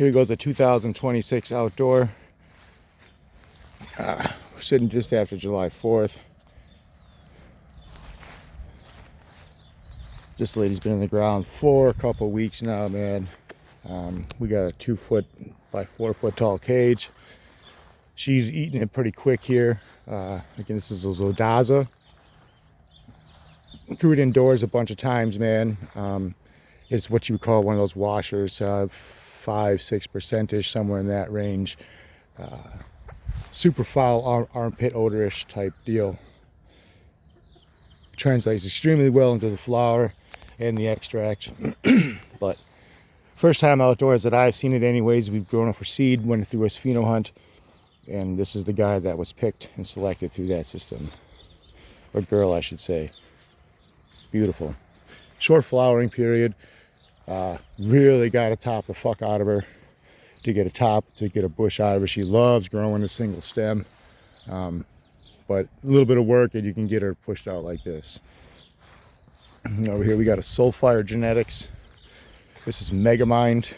Here goes the 2026 outdoor. We're sitting just after July 4th. This lady's been in the ground for a couple weeks now, man. We got a 2 foot by 4 foot tall cage. She's eating it pretty quick here. Again, this is a Zodaza. Grew it indoors a bunch of times, man. It's what you would call one of those washers, 5-6%ish, somewhere in that range. Super foul armpit odorish type deal. Translates extremely well into the flower and the extract. But first time outdoors that I've seen it anyways. We've grown it for seed, went through a pheno hunt, and this is the guy that was picked and selected through that system. Or girl, I should say. Beautiful. Short flowering period. Really got to top the fuck out of her to get a bush out of her. She loves growing a single stem. But a little bit of work and you can get her pushed out like this. And over here we got a Soulfire Genetics. This is Megamind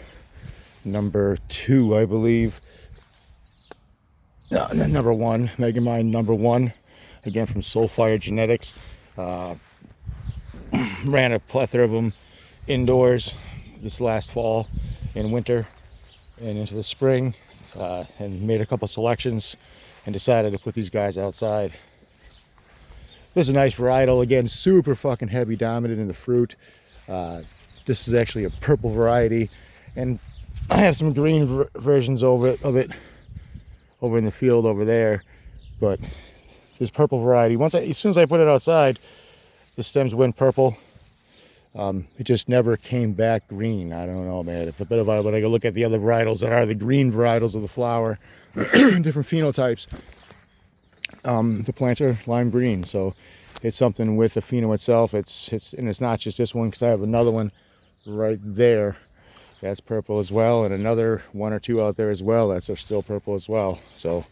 number 2, I believe. No, number 1, Megamind number 1, again from Soulfire Genetics. Ran a plethora of them indoors this last fall and winter and into the spring, and made a couple selections and decided to put these guys outside. This is a nice varietal, again, super fucking heavy dominant in the fruit. This is actually a purple variety, and I have some green versions of it over in the field over there. But this purple variety, as soon as I put it outside, the stems went purple. It just never came back green. I don't know, man. It's a bit of when I go look at the other varietals that are the green varietals of the flower, different phenotypes. The plants are lime green, so it's something with the pheno itself. And it's not just this one, because I have another one right there that's purple as well, and another 1 or 2 out there as well that's still purple as well. So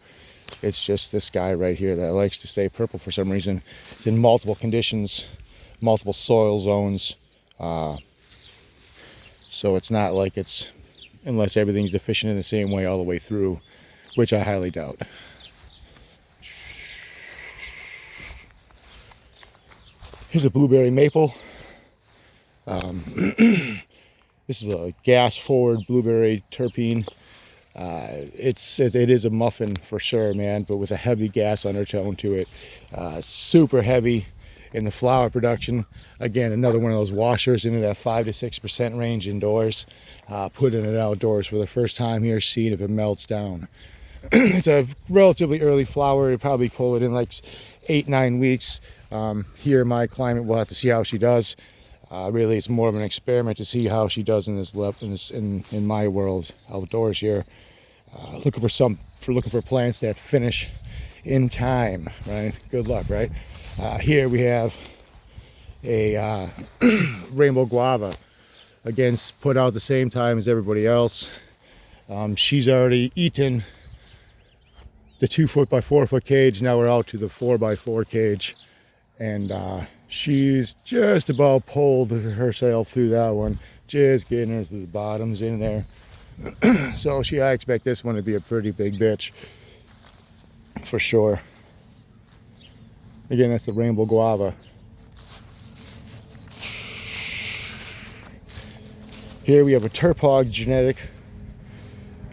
it's just this guy right here that likes to stay purple for some reason. It's in multiple conditions, multiple soil zones. So it's not like it's, unless everything's deficient in the same way all the way through, which I highly doubt. Here's a blueberry maple. This is a gas forward blueberry terpene. It is a muffin for sure, man, but with a heavy gas undertone to it. Super heavy in the flower production. Again, another one of those washers into that 5 to 6% range indoors. Putting it outdoors for the first time here, seeing if it melts down. It's a relatively early flower. You'll probably pull it in like 8-9 weeks. Here in my climate, we'll have to see how she does. Really, it's more of an experiment to see how she does in my world outdoors here. Looking for plants that finish in time, right? Good luck, right? Here we have a rainbow guava. Again, put out the same time as everybody else. She's already eaten the 2 foot by 4 foot cage. Now we're out to the 4 by 4 cage, and she's just about pulled herself through that one, just getting her to the bottoms in there. So I expect this one to be a pretty big bitch for sure. Again, that's the rainbow guava. Here we have a Terphog genetic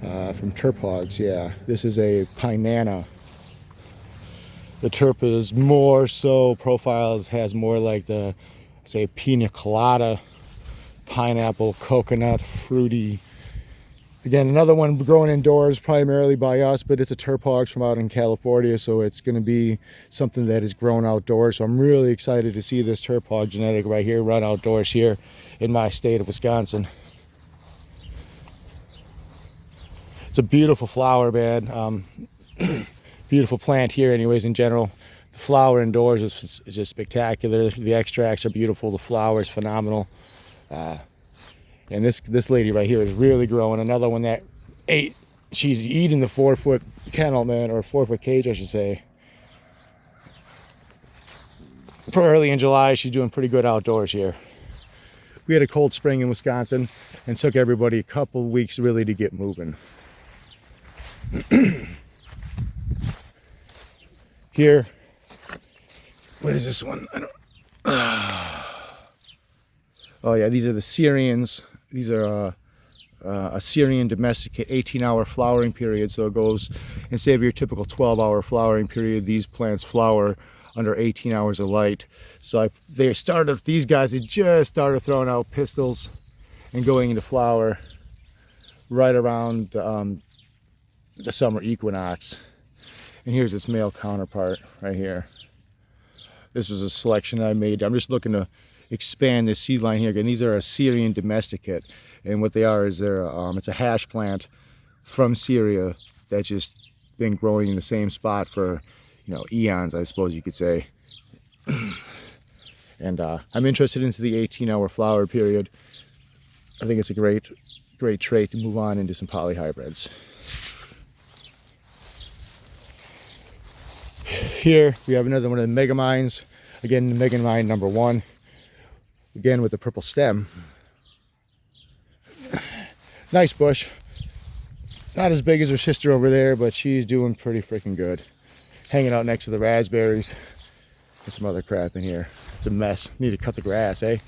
from Terphogs. Yeah, this is a Pinana. The terp is more so profiles, has more like the, say, pina colada, pineapple, coconut, fruity. Again, another one growing indoors primarily by us, but it's a Terphogs from out in California, so it's going to be something that is grown outdoors. So I'm really excited to see this Terphog genetic right here run outdoors here in my state of Wisconsin. It's a beautiful flower, man. Beautiful plant here anyways in general. The flower indoors is just spectacular. The extracts are beautiful. The flower is phenomenal. And this lady right here is really growing. Another one that she's eating the 4 foot kennel, man, or 4 foot cage, I should say. For early in July, she's doing pretty good outdoors here. we had a cold spring in Wisconsin and took everybody a couple of weeks really to get moving. Here, what is this one? I don't. Oh yeah, these are the Syrians. These are a Syrian domesticate 18-hour flowering period. So it goes, instead of your typical 12-hour flowering period, these plants flower under 18 hours of light. So these guys had just started throwing out pistils and going into flower right around the summer equinox. And here's its male counterpart right here. This was a selection I made. I'm just looking to expand this seed line here. Again, these are a Syrian domesticate, and what they are is it's a hash plant from Syria that's just been growing in the same spot for, you know, eons, I suppose you could say. And I'm interested into the 18-hour flower period. I think it's a great trait to move on into some polyhybrids. Here we have another one of the megamines. Again, the megamine number 1. Again with the purple stem. Nice bush. Not as big as her sister over there, but she's doing pretty freaking good. Hanging out next to the raspberries. There's some other crap in here. It's a mess. Need to cut the grass, eh?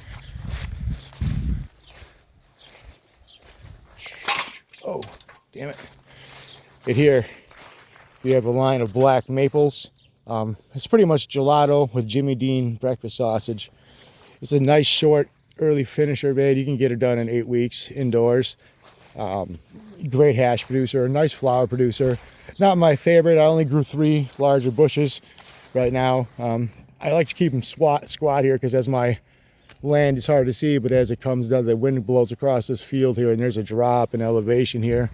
Oh, damn it. And here we have a line of black maples. It's pretty much gelato with Jimmy Dean breakfast sausage. It's a nice short early finisher bed. You can get it done in 8 weeks indoors. Great hash producer, nice flower producer. Not my favorite. I only grew 3 larger bushes right now. I like to keep them squat here because as my land is hard to see, but as it comes down, the wind blows across this field here, and there's a drop in elevation here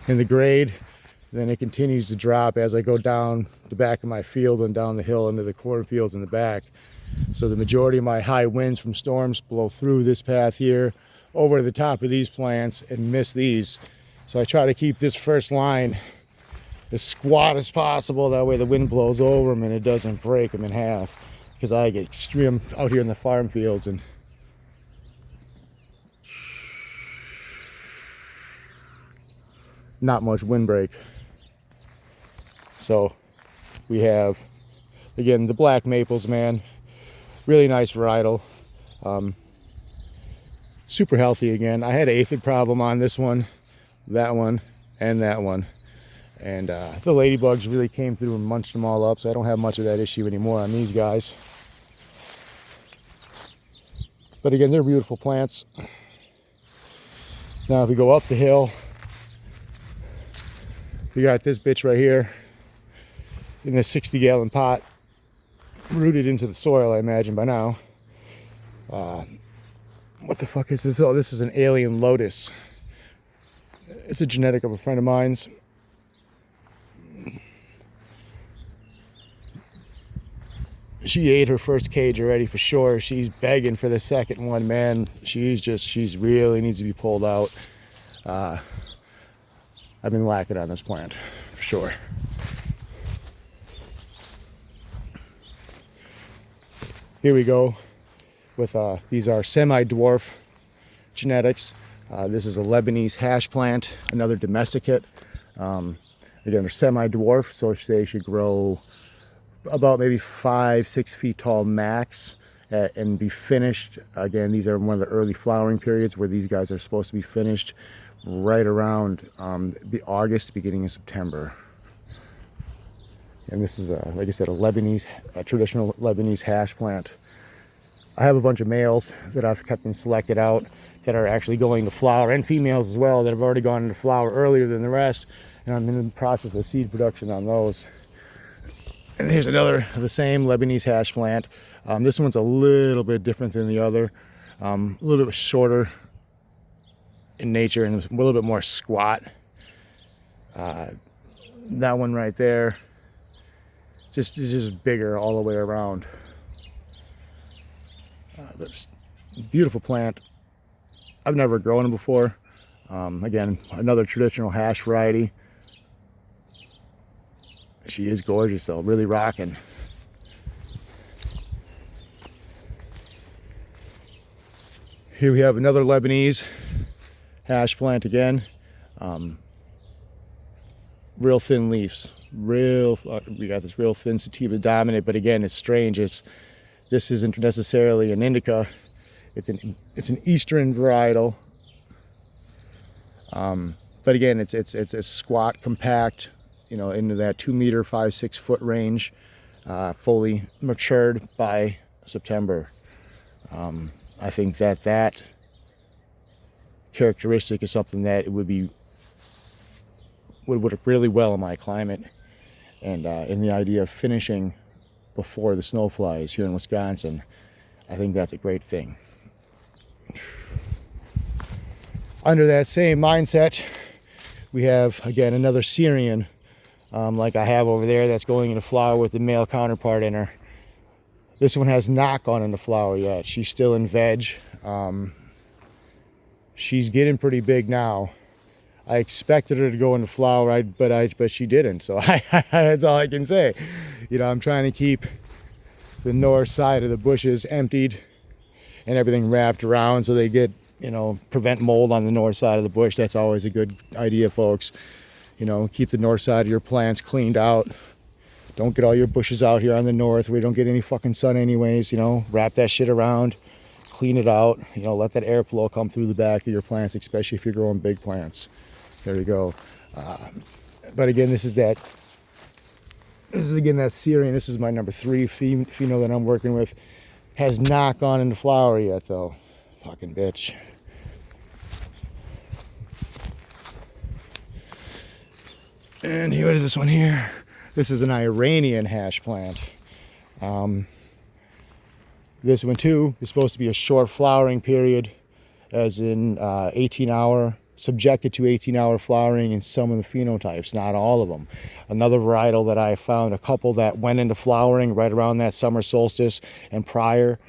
in the grade. Then it continues to drop as I go down the back of my field and down the hill into the cornfields in the back. So the majority of my high winds from storms blow through this path here, over to the top of these plants and miss these. So I try to keep this first line as squat as possible. That way the wind blows over them and it doesn't break them in half. Because I get extreme out here in the farm fields and not much windbreak. So we have, again, the black maples, man. Really nice varietal. Super healthy again. I had an aphid problem on this one, that one, and that one. And the ladybugs really came through and munched them all up, so I don't have much of that issue anymore on these guys. But again, they're beautiful plants. Now if we go up the hill, we got this bitch right here in this 60-gallon pot, rooted into the soil, I imagine by now. What the fuck is this? Oh, this is an alien lotus. It's a genetic of a friend of mine's. She ate her first cage already for sure. She's begging for the second one, man. She's really needs to be pulled out. I've been lacking on this plant for sure. Here we go with these are semi-dwarf genetics. This is a Lebanese hash plant, another domesticate. Again, they're semi-dwarf, so they should grow about maybe 5-6 feet tall max and be finished. Again, these are one of the early flowering periods where these guys are supposed to be finished right around the August, beginning of September. And this is, like I said, a traditional Lebanese hash plant. I have a bunch of males that I've kept and selected out that are actually going to flower, and females as well that have already gone into flower earlier than the rest. And I'm in the process of seed production on those. And here's another of the same Lebanese hash plant. This one's a little bit different than the other. A little bit shorter in nature and a little bit more squat. That one right there, is just bigger all the way around. Beautiful plant. I've never grown them before. Again, another traditional hash variety. She is gorgeous though, really rocking. Here we have another Lebanese hash plant again. Real thin leaves. We got this real thin sativa dominant, but again, it's strange. This isn't necessarily an indica. It's an eastern varietal. But again, it's a squat, compact, you know, into that 2 meter, 5-6 foot range, fully matured by September. I think that characteristic is something that would work really well in my climate, and in the idea of finishing before the snow flies here in Wisconsin. I think that's a great thing. Under that same mindset, we have again another Syrian, like I have over there, that's going into flower with the male counterpart in her. This one has not gone into flower yet. She's still in veg. She's getting pretty big now. I expected her to go into flower, but she didn't. So that's all I can say. You know, I'm trying to keep the north side of the bushes emptied and everything wrapped around so they get, you know, prevent mold on the north side of the bush. That's always a good idea, folks. You know, keep the north side of your plants cleaned out. Don't get all your bushes out here on the north where you don't get any fucking sun anyways. You know, wrap that shit around, clean it out. You know, let that airflow come through the back of your plants, especially if you're growing big plants. There you go. But again, this is again that Syrian. This is my number 3 pheno that I'm working with. Has not gone into flower yet though. Fucking bitch. And here is this one here. This is an Iranian hash plant. This one too is supposed to be a short flowering period, as in 18-hour, subjected to 18-hour flowering in some of the phenotypes, not all of them. Another varietal that I found, a couple that went into flowering right around that summer solstice and prior,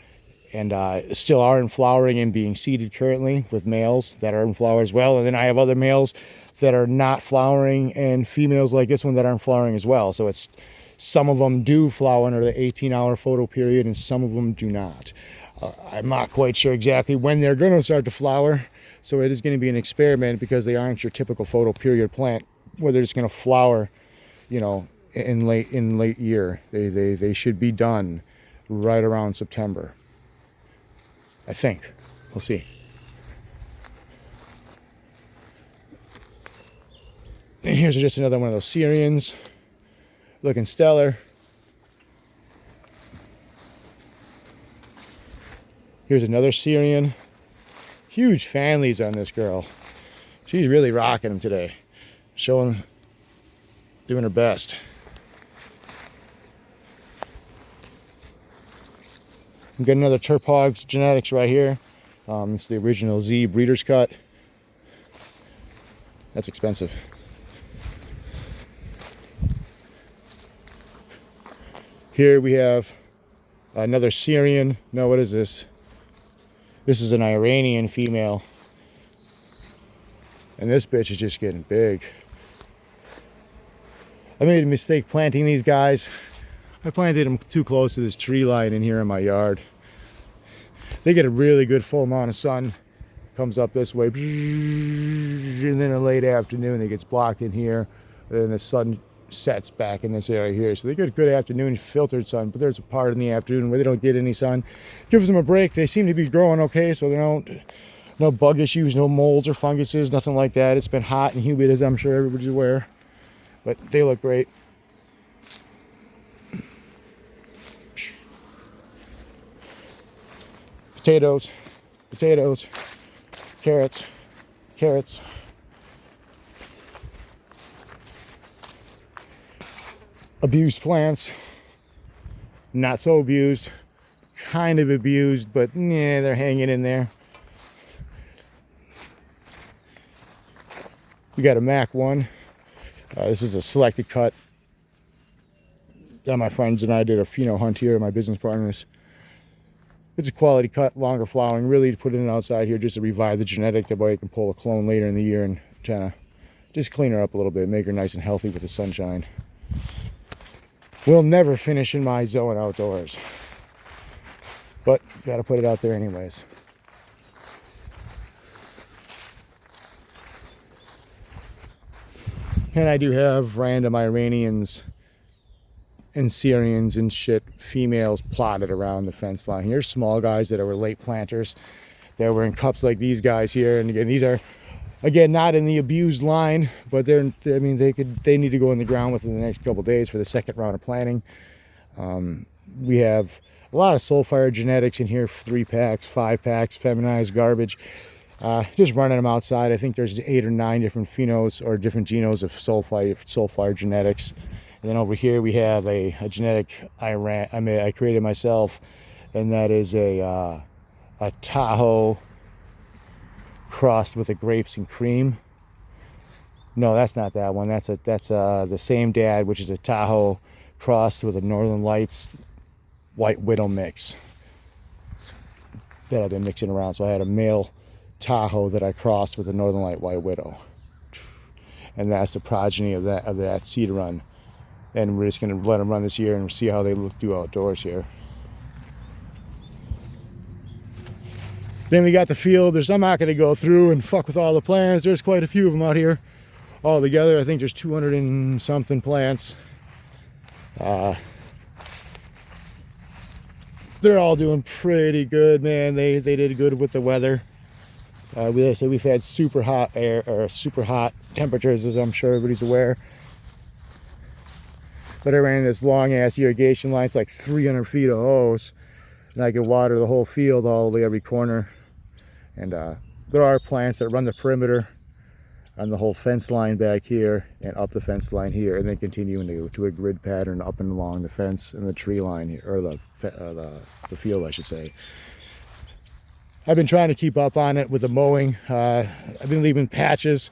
and still are in flowering and being seeded currently with males that are in flower as well. And then I have other males that are not flowering and females like this one that aren't flowering as well. So it's, some of them do flower under the 18-hour photo period and some of them do not. I'm not quite sure exactly when they're going to start to flower. So it is going to be an experiment, because they aren't your typical photo period plant where they're just going to flower, you know, in late year. They should be done right around September, I think. We'll see. And here's just another one of those Syrians, looking stellar. Here's another Syrian. Huge fan leaves on this girl. She's really rocking them today. Doing her best. I'm getting another Terphogs genetics right here. It's the original Z breeder's cut. That's expensive. Here we have another Syrian. No, what is this? This is an Iranian female. And this bitch is just getting big. I made a mistake planting these guys. I planted them too close to this tree line in here in my yard. They get a really good full amount of sun. Comes up this way. And then in late afternoon it gets blocked in here. And then the sun sets back in this area here. So they get a good afternoon filtered sun, but there's a part in the afternoon where they don't get any sun. Gives them a break. They seem to be growing okay, so they don't, no bug issues, no molds or funguses, nothing like that. It's been hot and humid, as I'm sure everybody's aware, but they look great. Potatoes, potatoes, carrots, carrots. Abused plants, not so abused, kind of abused, but yeah, they're hanging in there. We got a Mac 1. This is a selected cut. My friends and I did a pheno hunt here, my business partners. It's a quality cut, longer flowering, really to put it outside here just to revive the genetic, that way you can pull a clone later in the year and kind of just clean her up a little bit, make her nice and healthy with the sunshine. We'll never finish in my zone outdoors, but gotta put it out there anyways. And I do have random Iranians and Syrians and shit, females plotted around the fence line. Here's small guys that were late planters that were in cups like these guys here. And again, these are, again, not in the abused line, but they're, I mean, they need to go in the ground within the next couple days for the second round of planting. We have a lot of soul-fire genetics in here, 3-packs, 5-packs, feminized garbage. Just running them outside. I think there's 8 or 9 different phenos or different genomes of soul-fire genetics. And then over here we have a genetic I created myself, and that is a Tahoe crossed with a grapes and cream. No, that's not that one. That's the same dad, which is a Tahoe crossed with a Northern Lights White Widow mix that I've been mixing around. So I had a male Tahoe that I crossed with a Northern Light White Widow, and that's the progeny of that seed run. And we're just going to let them run this year and see how they look through outdoors here. Then we got the field. I'm not going to go through and fuck with all the plants. There's quite a few of them out here all together. I think there's 200 and something plants. They're all doing pretty good, man. They did good with the weather. We've had super hot air, or super hot temperatures, as I'm sure everybody's aware. But I ran this long ass irrigation line. It's like 300 feet of hose, and I can water the whole field all the way every corner. And there are plants that run the perimeter on the whole fence line back here and up the fence line here, and then continue into a grid pattern up and along the fence and the tree line here, or the field, I should say. I've been trying to keep up on it with the mowing. I've been leaving patches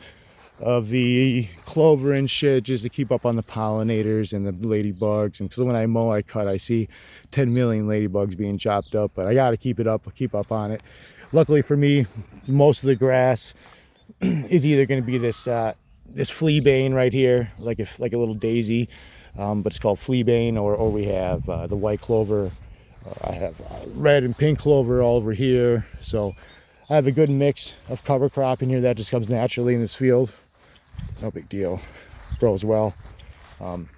of the clover and shit just to keep up on the pollinators and the ladybugs. And so when I mow, I cut, I see 10 million ladybugs being chopped up, but I got to keep up on it. Luckily for me, most of the grass is either going to be this fleabane right here, like a little daisy, but it's called fleabane, or we have the white clover. I have red and pink clover all over here. So I have a good mix of cover crop in here that just comes naturally in this field. No big deal, grows well. But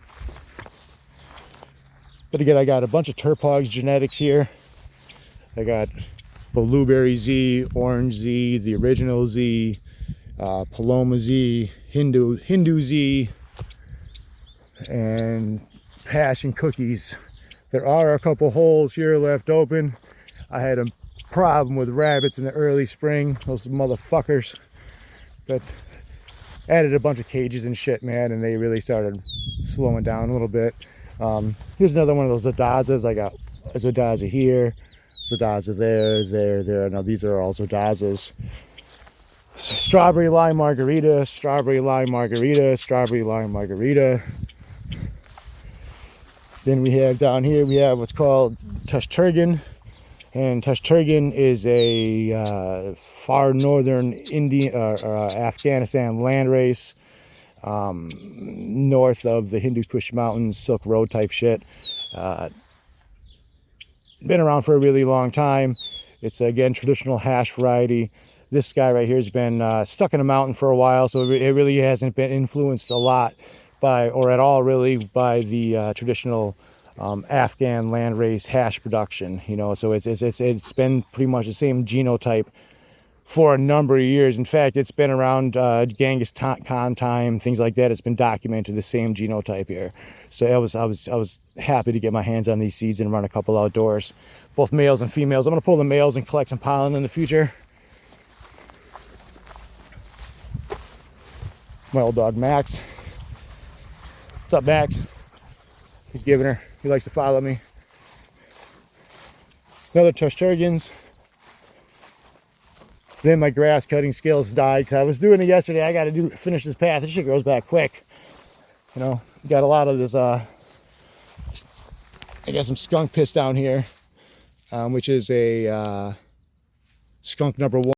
again, I got a bunch of Turpog genetics here. I got Blueberry Z, Orange Z, the original Z, Paloma Z, Hindu Z, and Passion Cookies. There are a couple holes here left open. I had a problem with rabbits in the early spring, those motherfuckers. But added a bunch of cages and shit, man, and they really started slowing down a little bit. Here's another one of those Zodazas. I got a Zodaza here, Zodaza there. Now these are all Zodazas. Strawberry lime margarita, strawberry lime margarita, strawberry lime margarita. Then we have down here, we have what's called Tushturgan. And Tushturgan is a far northern Afghanistan landrace, north of the Hindu Kush Mountains, Silk Road type shit. Been around for a really long time. It's, again, traditional hash variety. This guy right here has been stuck in a mountain for a while, so it really hasn't been influenced a lot by, or at all really, by the traditional Afghan landrace hash production. You know, so it's been pretty much the same genotype for a number of years. In fact, it's been around Genghis Khan time, things like that. It's been documented, the same genotype here. So I was happy to get my hands on these seeds and run a couple outdoors, both males and females. I'm gonna pull the males and collect some pollen in the future. My old dog Max. What's up, Max? He's giving her. He likes to follow me. Another Tushturgans. Then my grass cutting skills died because I was doing it yesterday. I got to finish this path. This shit grows back quick. You know, got a lot of this. I got some skunk piss down here, which is a skunk number 1.